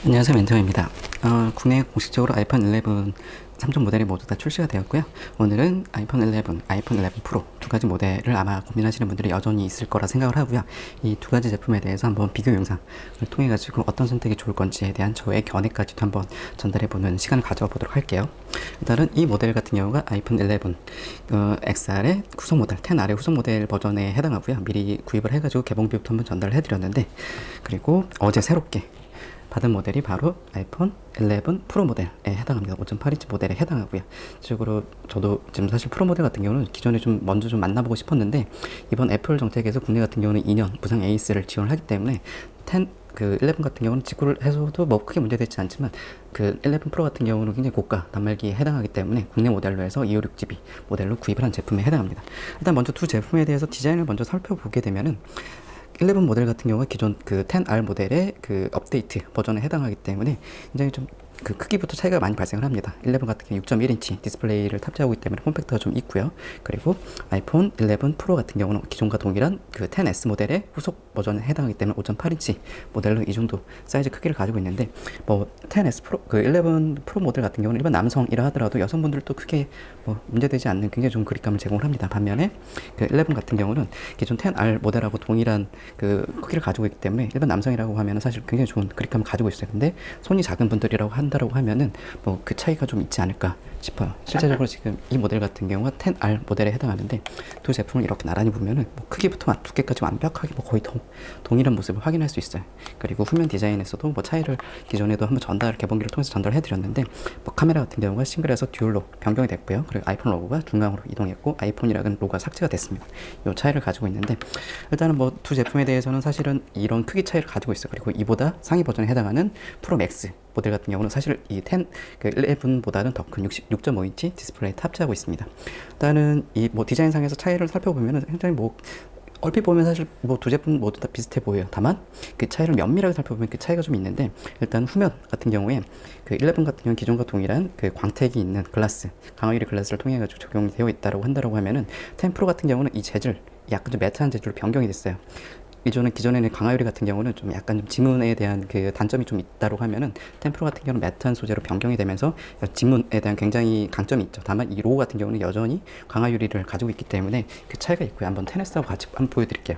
안녕하세요, 멘토입니다. 국내 공식적으로 아이폰 11 3종 모델이 모두 다 출시가 되었고요. 오늘은 아이폰 11, 아이폰 11 프로 두 가지 모델을 아마 고민하시는 분들이 여전히 있을 거라 생각을 하고요. 이 두 가지 제품에 대해서 한번 비교 영상을 통해 가지고 어떤 선택이 좋을 건지에 대한 저의 견해까지도 한번 전달해보는 시간을 가져보도록 할게요. 일단은 이 모델 같은 경우가 아이폰 11 XR의 후속 모델, 10R의 후속 모델 버전에 해당하고요. 미리 구입을 해가지고 개봉비부터 한번 전달을 해드렸는데, 그리고 어제 새롭게 받은 모델이 바로 아이폰 11 프로 모델에 해당합니다. 5.8인치 모델에 해당하고요. 실적으로 저도 지금 사실 프로 모델 같은 경우는 기존에 먼저 만나보고 싶었는데, 이번 애플 정책에서 국내 같은 경우는 2년 무상 AS를 지원을 하기 때문에 11 같은 경우는 직구를 해서도 뭐 크게 문제되지 않지만, 그 11 프로 같은 경우는 굉장히 고가 단말기에 해당하기 때문에 국내 모델로 해서 256GB 모델로 구입을 한 제품에 해당합니다. 일단 먼저 두 제품에 대해서 디자인을 먼저 살펴보게 되면은, 11 모델 같은 경우가 기존 그 10R 모델의 그 업데이트 버전에 해당하기 때문에 굉장히 좀 그 크기부터 차이가 많이 발생을 합니다. 11 같은 경우 6.1인치 디스플레이를 탑재하고 있기 때문에 폼팩터가 좀 있고요. 그리고 아이폰 11 프로 같은 경우는 기존과 동일한 그 10S 모델의 후속 버전에 해당하기 때문에 5.8인치 모델로 이 정도 사이즈 크기를 가지고 있는데, 뭐 10S 프로, 그 11 프로 모델 같은 경우는 일반 남성이라 하더라도 여성분들도 크게 뭐 문제되지 않는 굉장히 좋은 그립감을 제공을 합니다. 반면에 그 11 같은 경우는 기존 10R 모델하고 동일한 그 크기를 가지고 있기 때문에 일반 남성이라고 하면 사실 굉장히 좋은 그립감을 가지고 있어요. 근데 손이 작은 분들이라고 한다고 하면은 뭐 그 차이가 좀 있지 않을까 싶어요. 실제적으로 지금 이 모델 같은 경우가 10R 모델에 해당하는데, 두 제품을 이렇게 나란히 보면은 뭐 크기부터 두께까지 완벽하게 뭐 거의 동일한 모습을 확인할 수 있어요. 그리고 후면 디자인에서도 뭐 차이를 기존에도 한번 개봉기를 통해서 전달해 드렸는데, 뭐 카메라 같은 경우가 싱글에서 듀얼로 변경이 됐고요. 그리고 아이폰 로고가 중앙으로 이동했고 아이폰이라는 로고가 삭제가 됐습니다. 이 차이를 가지고 있는데, 일단은 뭐 두 제품에 대해서는 사실은 이런 크기 차이를 가지고 있어요. 그리고 이보다 상위 버전에 해당하는 프로 맥스 모델 같은 경우는 사실 이 11보다는 더 큰 6.5인치 디스플레이 탑재하고 있습니다. 일단은 이 뭐 디자인상에서 차이를 살펴보면은 굉장히 뭐 얼핏 보면 사실 뭐 두 제품 모두 다 비슷해 보여요. 다만 그 차이를 면밀하게 살펴보면 그 차이가 좀 있는데, 일단 후면 같은 경우에 그 11 같은 경우는 기존과 동일한 그 광택이 있는 글라스, 강화유리 글라스를 통해 가지고 적용이 되어 있다고 한다고 하면은 10 프로 같은 경우는 이 재질 약간 좀 매트한 재질로 변경이 됐어요. 기존에는 강화유리 같은 경우는 좀 약간 좀 지문에 대한 그 단점이 좀 있다고 하면은 10 프로 같은 경우는 매트한 소재로 변경이 되면서 지문에 대한 굉장히 강점이 있죠. 다만 이 로고 같은 경우는 여전히 강화유리를 가지고 있기 때문에 그 차이가 있고요. 한번 10S하고 같이 한번 보여드릴게요.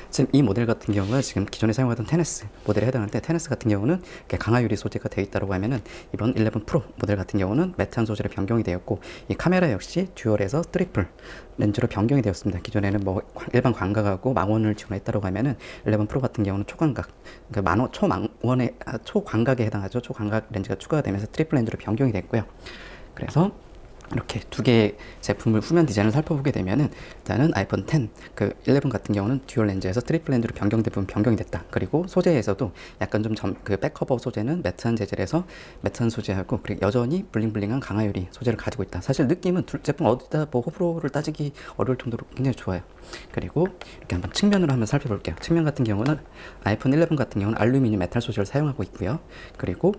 지금 이 모델 같은 경우가 지금 기존에 사용하던 10S 모델에 해당하는데, 10S 같은 경우는 강화유리 소재가 되어 있다고 하면은, 이번 11 프로 모델 같은 경우는 매트한 소재로 변경이 되었고, 이 카메라 역시 듀얼에서 트리플 렌즈로 변경이 되었습니다. 기존에는 뭐 일반 광각하고 망원을 지원했다고 하면은 11 프로 같은 경우는 초광각, 그러니까 초광각에 해당하죠. 초광각 렌즈가 추가가 되면서 트리플 렌즈로 변경이 됐고요. 그래서 이렇게 두 개의 제품을 후면 디자인을 살펴보게 되면은, 일단은 아이폰 10, 그 11 같은 경우는 듀얼 렌즈에서 트리플 렌즈로 변경된 부분 변경이 됐다. 그리고 소재에서도 약간 좀 그 백커버 소재는 매트한 재질에서 매트한 소재하고, 그리고 여전히 블링블링한 강화유리 소재를 가지고 있다. 사실 느낌은 둘 제품 어디다 뭐 호불호를 따지기 어려울 정도로 굉장히 좋아요. 그리고 이렇게 한번 측면으로 한번 살펴볼게요. 측면 같은 경우는 아이폰 11 같은 경우는 알루미늄 메탈 소재를 사용하고 있고요. 그리고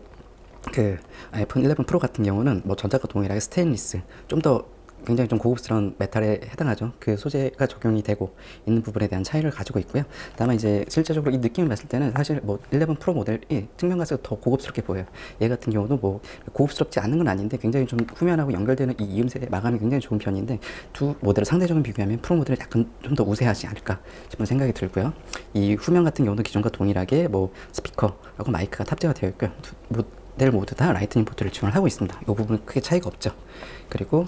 그 아이폰 11 프로 같은 경우는 뭐 전작과 동일하게 스테인리스, 좀 더 굉장히 좀 고급스러운 메탈에 해당하죠. 그 소재가 적용이 되고 있는 부분에 대한 차이를 가지고 있고요. 다만 이제 실제적으로 이 느낌을 봤을 때는 사실 뭐 11 프로 모델이 측면 가서 더 고급스럽게 보여요. 얘 같은 경우도 뭐 고급스럽지 않은 건 아닌데 굉장히 좀 후면하고 연결되는 이 이음새 마감이 굉장히 좋은 편인데, 두 모델을 상대적으로 비교하면 프로 모델이 약간 좀 더 우세하지 않을까 싶은 생각이 들고요. 이 후면 같은 경우도 기존과 동일하게 뭐 스피커하고 마이크가 탑재가 되어 있고요. 모델 모두 다 라이트닝 포트를 지원을 하고 있습니다. 이 부분은 크게 차이가 없죠. 그리고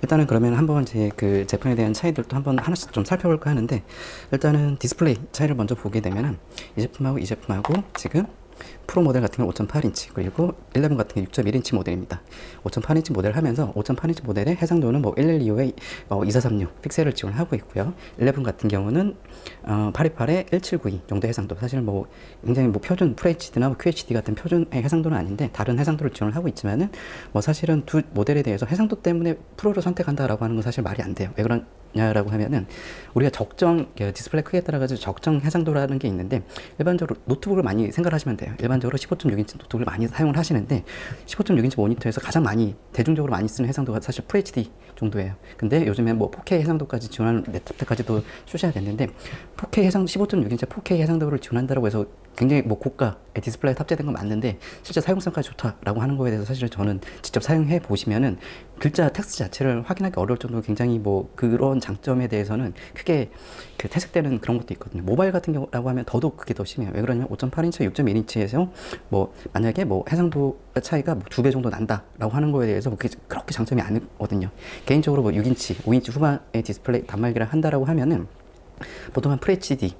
일단은 그러면 한번 그 제품에 대한 차이들도 한번 하나씩 좀 살펴볼까 하는데, 일단은 디스플레이 차이를 먼저 보게 되면은 이 제품하고 지금 프로 모델 같은 경우 5.8인치, 그리고 11 같은 경우 6.1인치 모델입니다. 5.8인치 모델 하면서 5.8인치 모델의 해상도는 뭐 1125에 2436 픽셀을 지원하고 있고요. 11 같은 경우는 828에 1792 정도 해상도, 사실 뭐 굉장히 뭐 표준 FHD나 QHD 같은 표준의 해상도는 아닌데 다른 해상도를 지원을 하고 있지만은, 뭐 사실은 두 모델에 대해서 해상도 때문에 프로를 선택한다라고 하는 건 사실 말이 안 돼요. 왜 그러냐라고 하면은, 우리가 디스플레이 크기에 따라 가지고 적정 해상도라는 게 있는데, 일반적으로 노트북을 많이 생각하시면 돼요. 일반적으로 15.6인치 노트북을 많이 사용을 하시는데, 15.6인치 모니터에서 가장 대중적으로 많이 쓰는 해상도가 사실 FHD 정도예요. 근데 요즘에 뭐 4K 해상도까지 지원하는 랩탑까지도 출시가 됐는데, 4K 15.6인치 4K 해상도를 지원한다고 해서 굉장히 뭐 고가의 디스플레이 탑재된 건 맞는데 실제 사용성까지 좋다라고 하는 거에 대해서 사실 저는 직접 사용해 보시면은 글자 텍스트 자체를 확인하기 어려울 정도로 굉장히 뭐 그런 장점에 대해서는 크게 그 퇴색되는 그런 것도 있거든요. 모바일 같은 경우라고 하면 더더욱 그게 더 심해요. 왜 그러냐면 5.8인치, 6.1인치에서 뭐 만약에 뭐 해상도 차이가 뭐 2배 정도 난다라고 하는 거에 대해서 그게 그렇게 장점이 아니거든요. 개인적으로 뭐 6인치, 5인치 후반의 디스플레이 단말기를 한다라고 하면은 보통 한 FHD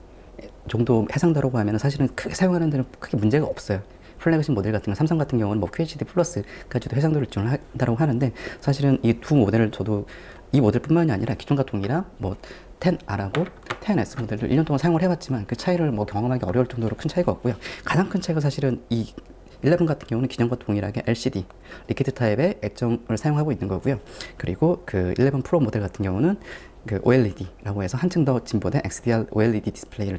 정도 해상도라고 하면 사실은 크게 사용하는 데는 크게 문제가 없어요. 플래그십 모델 같은 거, 삼성 같은 경우는 뭐 QHD 플러스까지도 해상도를 지원한다고 하는데 사실은 이 두 모델을 저도 이 모델뿐만이 아니라 기존과 동일한 뭐 10R하고 10S 모델을 1년 동안 사용을 해봤지만 그 차이를 뭐 경험하기 어려울 정도로 큰 차이가 없고요. 가장 큰 차이가 사실은 이 11 같은 경우는 기존과 동일하게 LCD, 리퀴드 타입의 액정을 사용하고 있는 거고요. 그리고 그 11 프로 모델 같은 경우는 그 OLED라고 해서 한층 더 진보된 XDR OLED 디스플레이를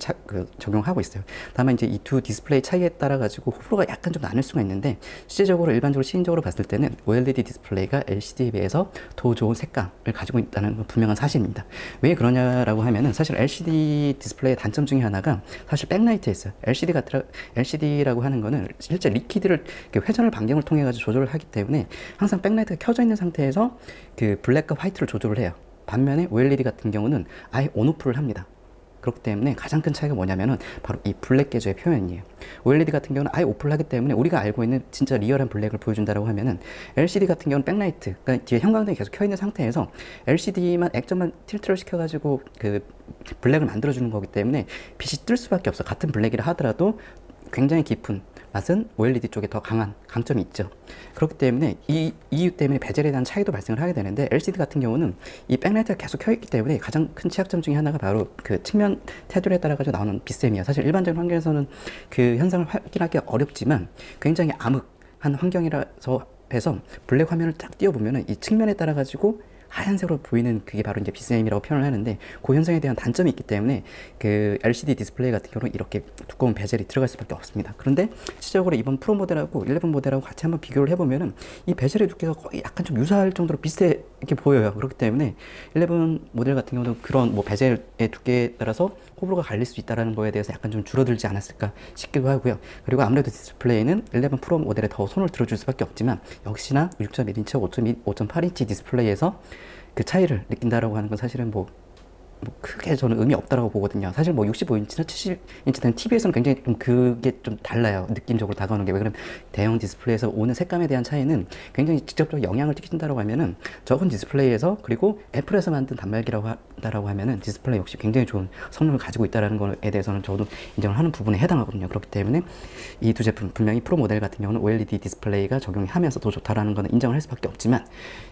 적용하고 있어요. 다만 이제 이 두 디스플레이 차이에 따라 가지고 호불호가 약간 좀 나눌 수가 있는데 실제적으로 일반적으로 시인적으로 봤을 때는 OLED 디스플레이가 LCD에 비해서 더 좋은 색감을 가지고 있다는 건 분명한 사실입니다. 왜 그러냐라고 하면은 사실 LCD 디스플레이의 단점 중에 하나가 사실 백라이트에 있어요. LCD라고 하는 거는 실제 리퀴드를 회전을 반경을 통해 가지고 조절을 하기 때문에 항상 백라이트가 켜져 있는 상태에서 그 블랙과 화이트를 조절을 해요. 반면에 OLED 같은 경우는 아예 온오프를 합니다. 그렇기 때문에 가장 큰 차이가 뭐냐면은 바로 이 블랙 계조의 표현이에요. OLED 같은 경우는 아예 오프를 하기 때문에 우리가 알고 있는 진짜 리얼한 블랙을 보여준다고 하면은 LCD 같은 경우는 백라이트, 그러니까 뒤에 형광등이 계속 켜 있는 상태에서 LCD만 액정만 틸트를 시켜가지고 그 블랙을 만들어주는 거기 때문에 빛이 뜰 수밖에 없어. 같은 블랙이라 하더라도 굉장히 깊은 맛은 OLED 쪽에 더 강한 강점이 있죠. 그렇기 때문에 이 이유 때문에 베젤에 대한 차이도 발생을 하게 되는데 LCD 같은 경우는 이 백라이트가 계속 켜있기 때문에 가장 큰 취약점 중에 하나가 바로 그 측면 테두리에 따라 가지고 나오는 빛샘이에요. 사실 일반적인 환경에서는 그 현상을 확인하기 어렵지만 굉장히 암흑한 환경이라서 해서 블랙 화면을 딱 띄워보면은 이 측면에 따라 가지고 하얀색으로 보이는 그게 바로 이제 빛샘이라고 표현을 하는데 그 현상에 대한 단점이 있기 때문에 그 LCD 디스플레이 같은 경우는 이렇게 두꺼운 베젤이 들어갈 수밖에 없습니다. 그런데 실질적으로 이번 프로 모델하고 11 모델하고 같이 한번 비교를 해보면은 이 베젤의 두께가 거의 약간 좀 유사할 정도로 비슷하게 보여요. 그렇기 때문에 11 모델 같은 경우는 그런 뭐 베젤의 두께에 따라서 호불호가 갈릴 수 있다는 거에 대해서 약간 좀 줄어들지 않았을까 싶기도 하고요. 그리고 아무래도 디스플레이는 11 프로 모델에 더 손을 들어줄 수밖에 없지만 역시나 6.1인치, 5.8인치 디스플레이에서 그 차이를 느낀다라고 하는 건 사실은 뭐 크게 저는 의미 없다라고 보거든요. 사실 뭐 65인치나 70인치 된 TV에서는 굉장히 좀 그게 좀 달라요. 느낌적으로 다가오는 게. 왜 그러면 대형 디스플레이에서 오는 색감에 대한 차이는 굉장히 직접적으로 영향을 끼친다라고 하면은 적은 디스플레이에서 그리고 애플에서 만든 단말기라고 한다라고 하면은 디스플레이 역시 굉장히 좋은 성능을 가지고 있다라는 거에 대해서는 저도 인정을 하는 부분에 해당하거든요. 그렇기 때문에 이 두 제품 분명히 프로 모델 같은 경우는 OLED 디스플레이가 적용하면서 더 좋다라는 거는 인정을 할 수밖에 없지만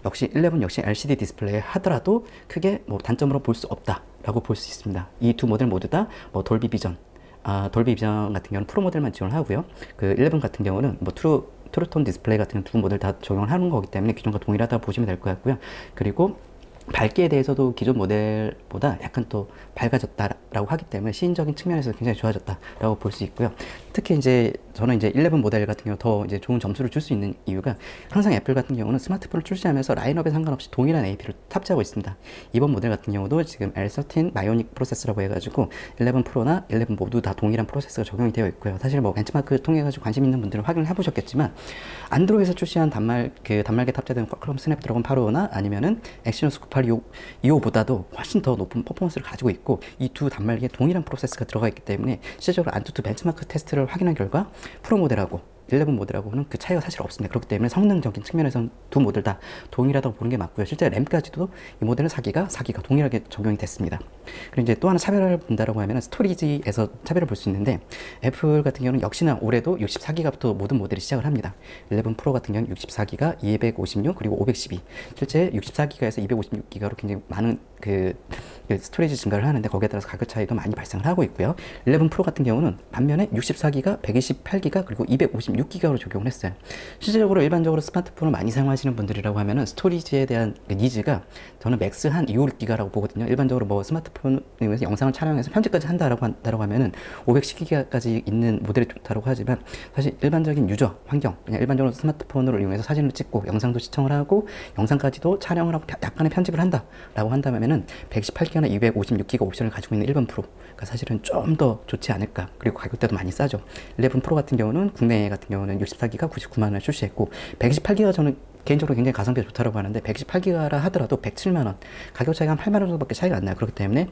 역시 11 역시 LCD 디스플레이 하더라도 크게 뭐 단점으로 볼 수 없다. 라고 볼 수 있습니다. 이 두 모델 모두 다 뭐 돌비 비전, 돌비 비전 같은 경우는 프로 모델만 지원을 하고요. 그 11 같은 경우는 뭐 트루톤 디스플레이 같은 두 모델 다 적용을 하는 거기 때문에 기존과 동일하다고 보시면 될 것 같고요. 그리고 밝기에 대해서도 기존 모델보다 약간 또 밝아졌다라고 하기 때문에 시인적인 측면에서 굉장히 좋아졌다라고 볼 수 있고요. 특히 이제 저는 이제 11 모델 같은 경우 더 이제 좋은 점수를 줄 수 있는 이유가 항상 애플 같은 경우는 스마트폰을 출시하면서 라인업에 상관없이 동일한 AP를 탑재하고 있습니다. 이번 모델 같은 경우도 지금 L13 바이오닉 프로세서라고 해가지고 11 프로나 11 모두 다 동일한 프로세서가 적용이 되어 있고요. 사실 뭐 벤치마크 통해 가지고 관심 있는 분들은 확인을 해보셨겠지만 안드로이드에서 출시한 단말기에 탑재된 퀄컴 스냅드래곤 855나 아니면은 엑시노스 9825보다도 훨씬 더 높은 퍼포먼스를 가지고 있고 이 두 단말기에 동일한 프로세스가 들어가 있기 때문에 실제적으로 안투투 벤치마크 테스트를 확인한 결과 프로 모델하고 11 모델하고는 그 차이가 사실 없습니다. 그렇기 때문에 성능적인 측면에서는 두 모델 다 동일하다고 보는 게 맞고요. 실제 램까지도 이 모델은 4기가 동일하게 적용이 됐습니다. 그리고 이제 또 하나 차별을 본다라고 하면 스토리지에서 차별을 볼 수 있는데 애플 같은 경우는 역시나 올해도 64기가부터 모든 모델이 시작을 합니다. 11 프로 같은 경우는 64기가, 256 그리고 512. 실제 64기가에서 256기가로 굉장히 많은 그 스토리지 증가를 하는데 거기에 따라서 가격 차이도 많이 발생을 하고 있고요. 11 프로 같은 경우는 반면에 64기가, 128기가 그리고 256기가로 적용을 했어요. 실질적으로 일반적으로 스마트폰을 많이 사용하시는 분들이라고 하면은 스토리지에 대한 니즈가 저는 맥스 한 256기가라고 보거든요. 일반적으로 뭐 스마트폰을 이용해서 영상을 촬영해서 편집까지 한다라고 하면은 512기가까지 있는 모델이 좋다고 하지만 사실 일반적인 유저 환경, 그냥 일반적으로 스마트폰을 이용해서 사진을 찍고 영상도 시청을 하고 영상까지도 촬영을 하고 약간의 편집을 한다라고 한다면 하면은 128기가나 256기가 옵션을 가지고 있는 11 프로가 사실은 좀 더 좋지 않을까. 그리고 가격대도 많이 싸죠. 11 프로 같은 경우는 국내 같은 경우는 64기가 99만 원에 출시했고 128기가 저는 개인적으로 굉장히 가성비가 좋다고 하는데 128기가라 하더라도 107만 원 가격 차이가 한 8만 원 정도밖에 차이가 안 나요. 그렇기 때문에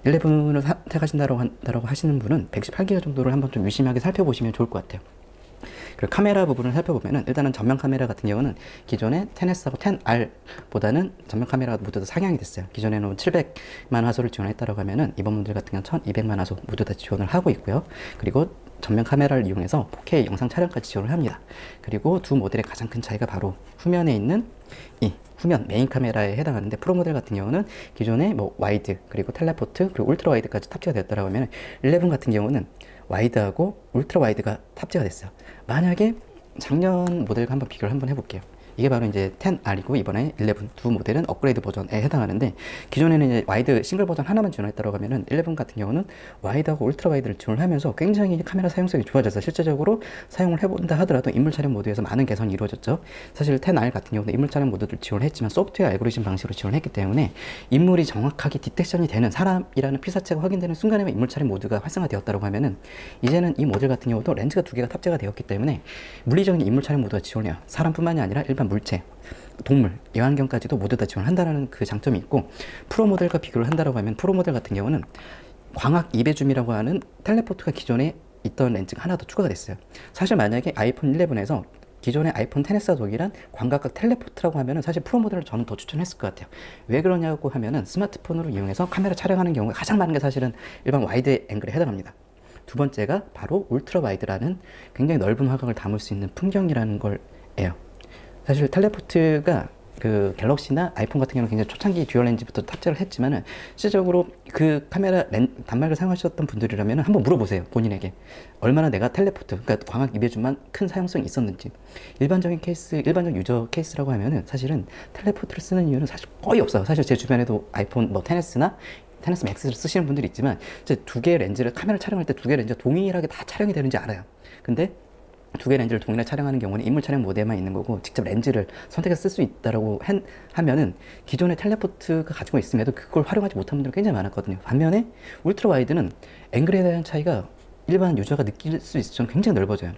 11을 선택하신다고 하시는 분은 118기가 정도를 한번 좀 유심하게 살펴보시면 좋을 것 같아요. 그리고 카메라 부분을 살펴보면은 일단은 전면 카메라 같은 경우는 기존의 10S하고 10R보다는 전면 카메라가 모두 다 상향이 됐어요. 기존에는 700만 화소를 지원했다고 하면은 이번 모델 같은 경우는 1200만 화소 모두 다 지원을 하고 있고요. 그리고 전면 카메라를 이용해서 4K 영상 촬영까지 지원을 합니다. 그리고 두 모델의 가장 큰 차이가 바로 후면에 있는 이 후면 메인 카메라에 해당하는데 프로 모델 같은 경우는 기존에 뭐 와이드 그리고 텔레포트 그리고 울트라 와이드까지 탑재가 되었다고 하면 11 같은 경우는 와이드하고 울트라 와이드가 탑재가 됐어요. 만약에 작년 모델과 한번 비교를 한번 해볼게요. 이게 바로 이제 10R이고 이번에 11 두 모델은 업그레이드 버전에 해당하는데 기존에는 이제 와이드 싱글 버전 하나만 지원했다고 하면은 11 같은 경우는 와이드하고 울트라 와이드를 지원을 하면서 굉장히 카메라 사용성이 좋아져서 실제적으로 사용을 해본다 하더라도 인물 촬영 모드에서 많은 개선이 이루어졌죠. 사실 10R 같은 경우는 인물 촬영 모드를 지원했지만 소프트웨어 알고리즘 방식으로 지원했기 때문에 인물이 정확하게 디텍션이 되는 사람이라는 피사체가 확인되는 순간에만 인물 촬영 모드가 활성화되었다고 하면은 이제는 이 모델 같은 경우도 렌즈가 두 개가 탑재가 되었기 때문에 물리적인 인물 촬영 모드가 지원해요. 사람뿐만이 아니라 일반 물체, 동물, 애완견까지도 모두 다 지원한다는 그 장점이 있고 프로 모델과 비교를 한다고 하면 프로 모델 같은 경우는 광학 2배줌이라고 하는 텔레포트가 기존에 있던 렌즈가 하나 더 추가가 됐어요. 사실 만약에 아이폰 11에서 기존의 아이폰 XS와 동일한 광각각 텔레포트라고 하면은 사실 프로 모델을 저는 더 추천했을 것 같아요. 왜 그러냐고 하면은 스마트폰으로 이용해서 카메라 촬영하는 경우가 가장 많은 게 사실은 일반 와이드 앵글에 해당합니다. 두 번째가 바로 울트라 와이드라는 굉장히 넓은 화각을 담을 수 있는 풍경이라는 걸예요. 사실 텔레포트가 그 갤럭시나 아이폰 같은 경우는 굉장히 초창기 듀얼 렌즈부터 탑재를 했지만은 실질적으로 그 카메라 단말을 사용하셨던 분들이라면 한번 물어보세요. 본인에게 얼마나 내가 텔레포트 그러니까 광학 2배줌만 큰 사용성이 있었는지. 일반적인 케이스, 일반적 유저 케이스라고 하면은 사실은 텔레포트를 쓰는 이유는 사실 거의 없어요. 사실 제 주변에도 아이폰 뭐 10S나 10S Max를 쓰시는 분들이 있지만 이제 두 개의 렌즈를 카메라 촬영할 때 두 개의 렌즈가 동일하게 다 촬영이 되는지 알아요. 근데 두 개의 렌즈를 동일하게 촬영하는 경우는 인물 촬영 모드에만 있는 거고 직접 렌즈를 선택해서 쓸 수 있다라고 하면은 기존의 텔레포트가 가지고 있음에도 그걸 활용하지 못한 분들이 굉장히 많았거든요. 반면에 울트라 와이드는 앵글에 대한 차이가 일반 유저가 느낄 수 있을 정도로 굉장히 넓어져요.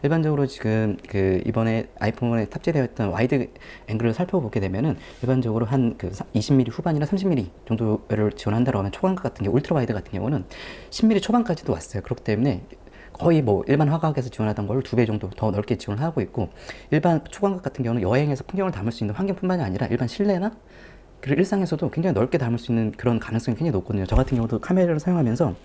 일반적으로 지금 그 이번에 아이폰에 탑재되어 있던 와이드 앵글을 살펴보게 되면은 일반적으로 한 그 20mm 후반이나 30mm 정도를 지원한다고 하면 초광각 같은 경우 울트라 와이드 같은 경우는 10mm 초반까지도 왔어요. 그렇기 때문에 거의 뭐 일반 화각에서 지원하던 걸 2배 정도 더 넓게 지원을 하고 있고 일반 초광각 같은 경우는 여행에서 풍경을 담을 수 있는 환경뿐만이 아니라 일반 실내나 그리고 일상에서도 굉장히 넓게 담을 수 있는 그런 가능성이 굉장히 높거든요. 저 같은 경우도 카메라를 사용하면서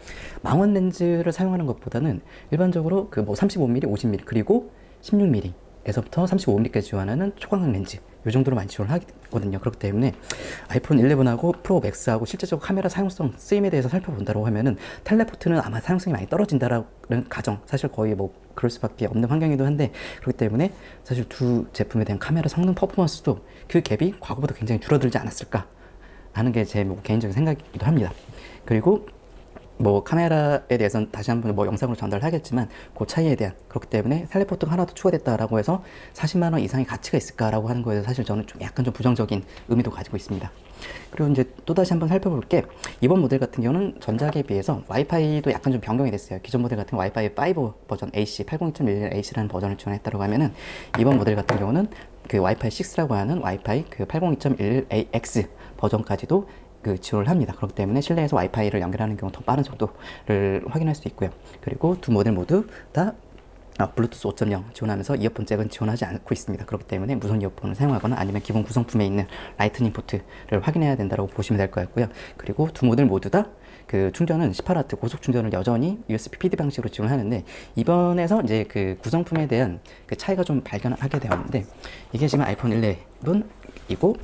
망원 렌즈를 사용하는 것보다는 일반적으로 그 뭐 35mm, 50mm 그리고 16mm 에서부터 35mm까지 지원하는 초광각 렌즈 이 정도로 많이 지원을 하거든요. 그렇기 때문에 아이폰 11하고 프로 맥스하고 실제적으로 카메라 사용성 쓰임에 대해서 살펴본다고 하면은 텔레포트는 아마 사용성이 많이 떨어진다라는 가정 사실 거의 뭐 그럴 수밖에 없는 환경이기도 한데 그렇기 때문에 사실 두 제품에 대한 카메라 성능 퍼포먼스도 그 갭이 과거보다 굉장히 줄어들지 않았을까 하는 게 제 뭐 개인적인 생각이기도 합니다. 그리고 뭐 카메라에 대해서는 다시 한번 뭐 영상으로 전달을 하겠지만 그 차이에 대한 그렇기 때문에 텔레포트가 하나 더 추가됐다라고 해서 40만 원 이상의 가치가 있을까라고 하는 거에 사실 저는 좀 약간 좀 부정적인 의미도 가지고 있습니다. 그리고 이제 또 다시 한번 살펴볼 게 이번 모델 같은 경우는 전작에 비해서 와이파이도 약간 좀 변경이 됐어요. 기존 모델 같은 와이파이 5 버전 AC 802.11H라는 버전을 지원했다고 하면은 이번 모델 같은 경우는 그 와이파이 6라고 하는 와이파이 그 802.11AX 버전까지도 그 지원을 합니다. 그렇기 때문에 실내에서 와이파이를 연결하는 경우 더 빠른 속도를 확인할 수 있고요. 그리고 두 모델 모두 다 블루투스 5.0 지원하면서 이어폰 잭은 지원하지 않고 있습니다. 그렇기 때문에 무선 이어폰을 사용하거나 아니면 기본 구성품에 있는 라이트닝 포트를 확인해야 된다고 보시면 될 것 같고요. 그리고 두 모델 모두 다 그 충전은 18W 고속 충전을 여전히 USB PD 방식으로 지원하는데 이번에서 이제 그 구성품에 대한 그 차이가 좀 발견하게 되었는데 이게 지금 아이폰 11이고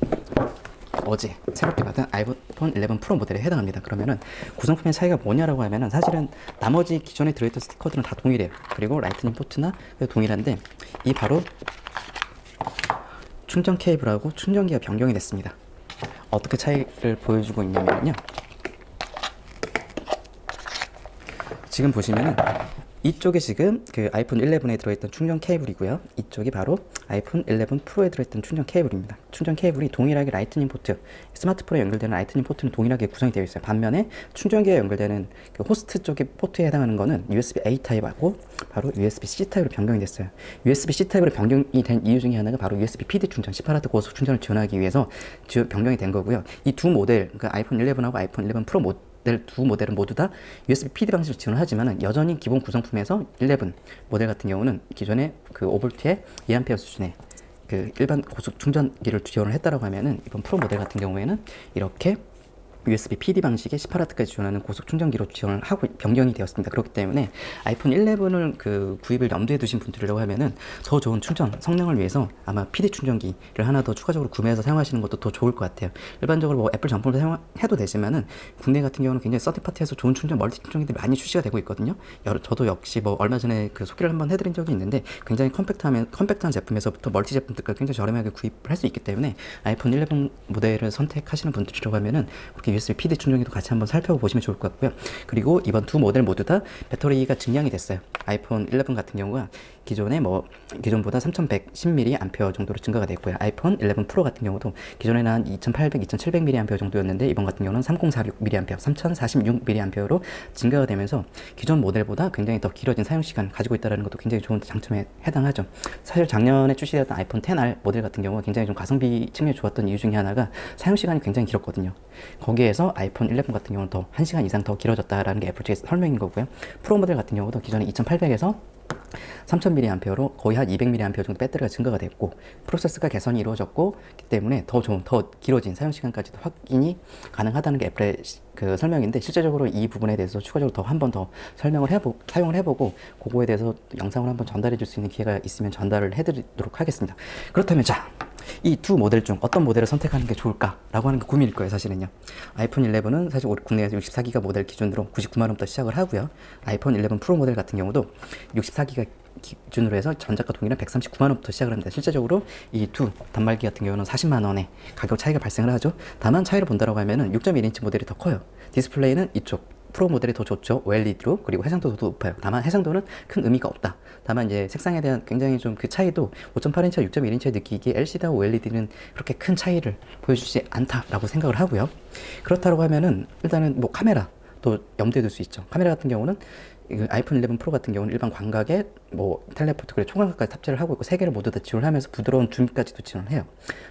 어제 새롭게 받은 아이폰 11 프로 모델에 해당합니다. 그러면은 구성품의 차이가 뭐냐라고 하면은 사실은 나머지 기존에 들어있던 스티커들은 다 동일해요. 그리고 라이트닝 포트나 동일한데 이 바로 충전 케이블하고 충전기가 변경이 됐습니다. 어떻게 차이를 보여주고 있냐면요. 지금 보시면은 이쪽이 지금 그 아이폰 11에 들어있던 충전 케이블이고요. 이쪽이 바로 아이폰 11 프로에 들어있던 충전 케이블입니다. 충전 케이블이 동일하게 라이트닝 포트, 스마트폰에 연결되는 라이트닝 포트는 동일하게 구성이 되어 있어요. 반면에 충전기에 연결되는 그 호스트 쪽의 포트에 해당하는 거는 USB-A 타입하고 바로 USB-C 타입으로 변경이 됐어요. USB-C 타입으로 변경이 된 이유 중에 하나가 바로 USB PD 충전, 18W 고속 충전을 지원하기 위해서 변경이 된 거고요. 이 두 모델, 그러니까 아이폰 11하고 아이폰 11 프로 두 모델은 모두 다 USB PD 방식을 지원을 하지만 여전히 기본 구성품에서 11 모델 같은 경우는 기존의 그 5V의 2A 수준의 그 일반 고속 충전기를 지원을 했다라고 하면은 이번 프로 모델 같은 경우에는 이렇게 USB PD 방식의 18W까지 지원하는 고속 충전기로 지원을 하고 변경이 되었습니다. 그렇기 때문에 아이폰 11을 그 구입을 염두에 두신 분들이라고 하면은 더 좋은 충전 성능을 위해서 아마 PD 충전기를 하나 더 추가적으로 구매해서 사용하시는 것도 더 좋을 것 같아요. 일반적으로 뭐 애플 정품을 사용해도 되지만은 국내 같은 경우는 굉장히 서드파티에서 좋은 충전 멀티 충전기들이 많이 출시가 되고 있거든요. 저도 역시 뭐 얼마 전에 그 소개를 한번 해드린 적이 있는데 굉장히 컴팩트한 제품에서부터 멀티 제품들까지 굉장히 저렴하게 구입을 할 수 있기 때문에 아이폰 11 모델을 선택하시는 분들이라고 하면은 그렇게 USB PD 충전기도 같이 한번 살펴보시면 좋을 것 같고요. 그리고 이번 두 모델 모두 다 배터리가 증량이 됐어요. 아이폰 11 같은 경우가 기존보다 3110mAh 정도로 증가가 됐고요. 아이폰 11 프로 같은 경우도 기존에는 한 2800, 2700mAh 정도였는데 이번 같은 경우는 3046mAh, 3046mAh로 증가가 되면서 기존 모델보다 굉장히 더 길어진 사용 시간 가지고 있다는 것도 굉장히 좋은 장점에 해당하죠. 사실 작년에 출시되었던 아이폰 XR 모델 같은 경우가 굉장히 좀 가성비 측면이 좋았던 이유 중에 하나가 사용 시간이 굉장히 길었거든요. 거기에서 아이폰 11 같은 경우는 더 1시간 이상 더 길어졌다라는 게 애플 측에서 설명인 거고요. 프로 모델 같은 경우도 기존에 2800에서 3000mAh로 거의 한 200mAh 정도 배터리가 증가가 됐고 프로세스가 개선이 이루어졌고 기 때문에 더 길어진 사용 시간까지도 확인이 가능하다는 게 애플의 그 설명인데 실제적으로 이 부분에 대해서 추가적으로 더 한 번 더 사용을 해보고 그거에 대해서 영상을 한번 전달해 줄 수 있는 기회가 있으면 전달을 해드리도록 하겠습니다. 그렇다면 자, 이 두 모델 중 어떤 모델을 선택하는 게 좋을까라고 하는 게 고민일 거예요. 사실은요. 아이폰 11은 사실 국내에서 64기가 모델 기준으로 99만원부터 시작을 하고요. 아이폰 11 프로 모델 같은 경우도 64기가 기준으로 해서 전작과 동일한 139만원부터 시작을 합니다. 실제적으로 이 두 단말기 같은 경우는 40만원의 가격 차이가 발생을 하죠. 다만 차이를 본다라고 하면은 6.1인치 모델이 더 커요. 디스플레이는 이쪽 프로 모델이 더 좋죠. OLED로. 그리고 해상도도 더 높아요. 다만 해상도는 큰 의미가 없다. 다만 이제 색상에 대한 굉장히 좀 그 차이도 5.8인치와 6.1인치에 느끼기에 LCD하고 OLED는 그렇게 큰 차이를 보여주지 않다라고 생각을 하고요. 그렇다고 하면은 일단은 뭐 카메라 또 염두에 둘 수 있죠. 카메라 같은 경우는 아이폰 11 프로 같은 경우는 일반 광각에 뭐 텔레포트 그리고 초광각까지 탑재를 하고 있고 세 개를 모두 다 지원을 하면서 부드러운 줌까지도 지원을 해요.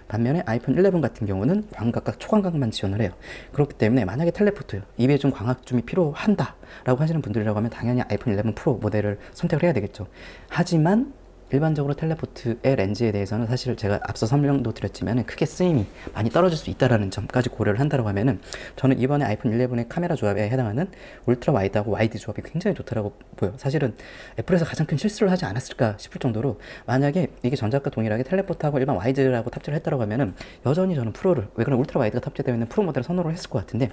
반면에 아이폰 11 같은 경우는 광각과 초광각만 지원을 해요. 그렇기 때문에 만약에 텔레포트 입에 좀 광학 줌이 필요한다 라고 하시는 분들이라고 하면 당연히 아이폰 11 프로 모델을 선택을 해야 되겠죠. 하지만 일반적으로 텔레포트의 렌즈에 대해서는 사실 제가 앞서 설명도 드렸지만 크게 쓰임이 많이 떨어질 수 있다는 점까지 고려를 한다고 하면은 저는 이번에 아이폰 11의 카메라 조합에 해당하는 울트라 와이드하고 와이드 조합이 굉장히 좋다라고 보여요. 사실은 애플에서 가장 큰 실수를 하지 않았을까 싶을 정도로 만약에 이게 전작과 동일하게 텔레포트하고 일반 와이드라고 탑재를 했다고 하면은 여전히 저는 프로를 왜 그런 울트라 와이드가 탑재되어 있는 프로 모델을 선호를 했을 것 같은데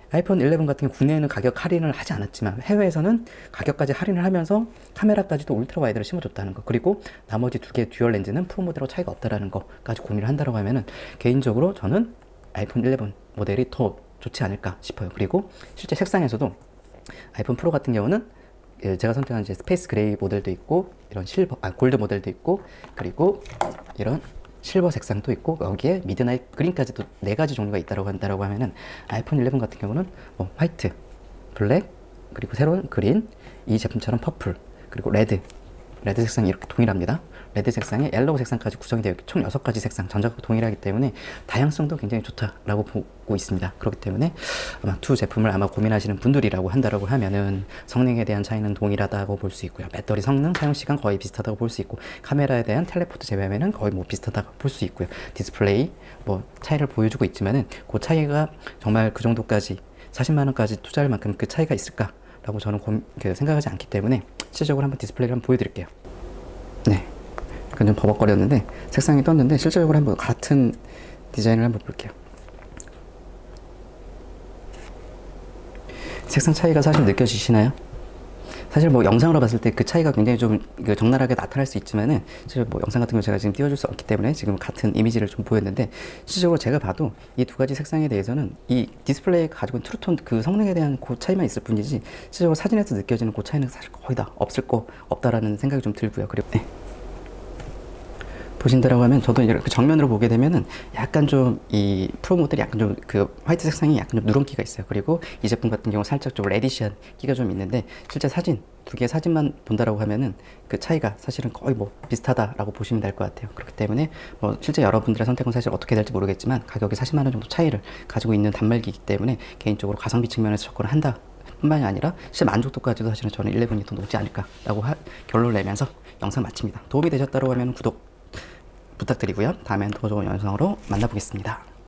아이폰 11 같은 경우 국내에는 가격 할인을 하지 않았지만 해외에서는 가격까지 할인을 하면서 카메라까지도 울트라 와이드를 심어줬다는 거 그리고 나머지 두 개 듀얼 렌즈는 프로 모델하고 차이가 없다라는 거까지 고민을 한다고 하면은 개인적으로 저는 아이폰 11 모델이 더 좋지 않을까 싶어요. 그리고 실제 색상에서도 아이폰 프로 같은 경우는 제가 선택한 이제 스페이스 그레이 모델도 있고 이런 골드 모델도 있고 그리고 이런 실버 색상도 있고 여기에 미드나잇 그린까지도 4가지 종류가 있다고 한다고 하면은 아이폰 11 같은 경우는 뭐 화이트, 블랙, 그리고 새로운 그린, 이 제품처럼 퍼플, 그리고 레드 색상이 이렇게 동일합니다. 레드 색상에 옐로우 색상까지 구성이 되어 있고 총 6가지 색상 전작과 동일하기 때문에 다양성도 굉장히 좋다라고 보고 있습니다. 그렇기 때문에 아마 두 제품을 아마 고민하시는 분들이라고 한다라고 하면은 성능에 대한 차이는 동일하다고 볼 수 있고요. 배터리 성능, 사용 시간 거의 비슷하다고 볼 수 있고 카메라에 대한 텔레포트 제외하면은 거의 뭐 비슷하다고 볼 수 있고요. 디스플레이 뭐 차이를 보여주고 있지만은 그 차이가 정말 그 정도까지 40만원까지 투자할 만큼 그 차이가 있을까라고 저는 생각하지 않기 때문에 실질적으로 한번 디스플레이를 한번 보여드릴게요. 네. 좀 버벅거렸는데 색상이 떴는데 실질적으로 한번 같은 디자인을 한번 볼게요. 색상 차이가 사실 느껴지시나요? 사실 뭐 영상으로 봤을 때 그 차이가 굉장히 좀 그 적나라하게 나타날 수 있지만은 사실 뭐 영상 같은 거 제가 지금 띄워줄 수 없기 때문에 지금 같은 이미지를 좀 보였는데, 실질적으로 제가 봐도 이 두 가지 색상에 대해서는 이 디스플레이가 가지고 있는 트루톤 그 성능에 대한 그 차이만 있을 뿐이지, 실질적으로 사진에서 느껴지는 그 차이는 사실 거의 다 없다라는 생각이 좀 들고요. 그리고 보신다라고 하면 저도 이렇게 정면으로 보게 되면은 약간 좀 이 프로 모델이 약간 좀 그 화이트 색상이 약간 좀 누런기가 있어요. 그리고 이 제품 같은 경우 살짝 좀 레디시한 기가 좀 있는데, 실제 사진 두 개의 사진만 본다라고 하면은 그 차이가 사실은 거의 뭐 비슷하다라고 보시면 될 것 같아요. 그렇기 때문에 뭐 실제 여러분들의 선택은 사실 어떻게 될지 모르겠지만, 가격이 40만 원 정도 차이를 가지고 있는 단말기이기 때문에 개인적으로 가성비 측면에서 접근을 한다 뿐만이 아니라 실제 만족도까지도 사실은 저는 11이 더 높지 않을까라고 결론을 내면서 영상 마칩니다. 도움이 되셨다고 하면 구독 부탁드리고요. 다음엔 더 좋은 영상으로 만나보겠습니다.